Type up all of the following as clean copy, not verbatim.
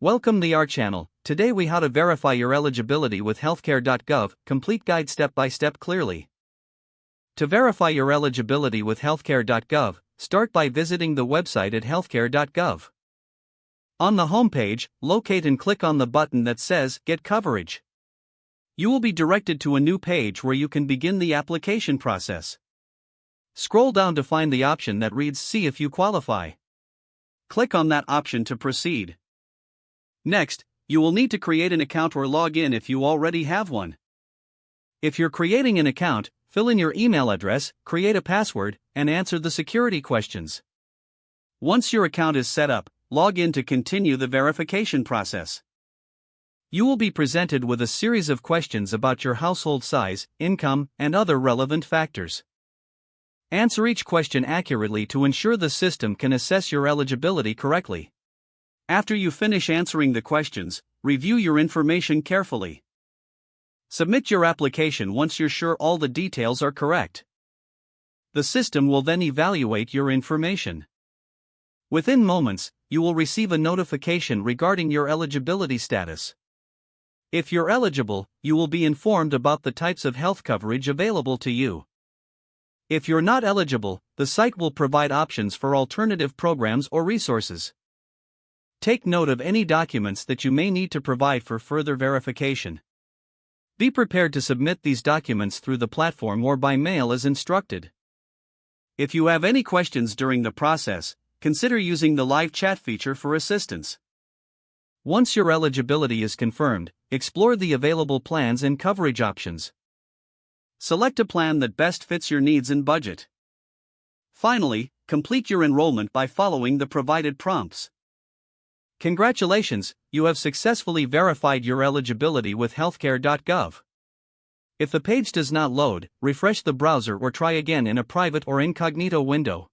Welcome to our channel. Today we how to verify your eligibility with HealthCare.gov, complete guide step by step clearly. To verify your eligibility with HealthCare.gov, start by visiting the website at HealthCare.gov. On the homepage, locate and click on the button that says Get Coverage. You will be directed to a new page where you can begin the application process. Scroll down to find the option that reads See if you qualify. Click on that option to proceed. Next, you will need to create an account or log in if you already have one. If you're creating an account, fill in your email address, create a password, and answer the security questions. Once your account is set up, log in to continue the verification process. You will be presented with a series of questions about your household size, income, and other relevant factors. Answer each question accurately to ensure the system can assess your eligibility correctly. After you finish answering the questions, review your information carefully. Submit your application once you're sure all the details are correct. The system will then evaluate your information. Within moments, you will receive a notification regarding your eligibility status. If you're eligible, you will be informed about the types of health coverage available to you. If you're not eligible, the site will provide options for alternative programs or resources. Take note of any documents that you may need to provide for further verification. Be prepared to submit these documents through the platform or by mail as instructed. If you have any questions during the process, consider using the live chat feature for assistance. Once your eligibility is confirmed, explore the available plans and coverage options. Select a plan that best fits your needs and budget. Finally, complete your enrollment by following the provided prompts. Congratulations, you have successfully verified your eligibility with HealthCare.gov. If the page does not load, refresh the browser or try again in a private or incognito window.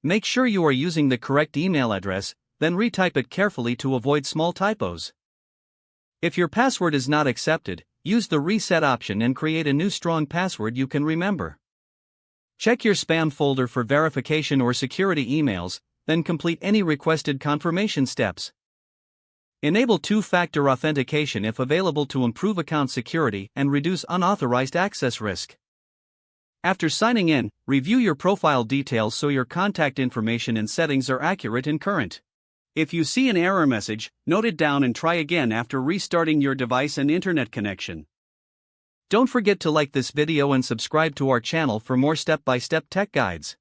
Make sure you are using the correct email address, then retype it carefully to avoid small typos. If your password is not accepted, use the reset option and create a new strong password you can remember. Check your spam folder for verification or security emails, then complete any requested confirmation steps. Enable two-factor authentication if available to improve account security and reduce unauthorized access risk. After signing in, review your profile details so your contact information and settings are accurate and current. If you see an error message, note it down and try again after restarting your device and internet connection. Don't forget to like this video and subscribe to our channel for more step-by-step tech guides.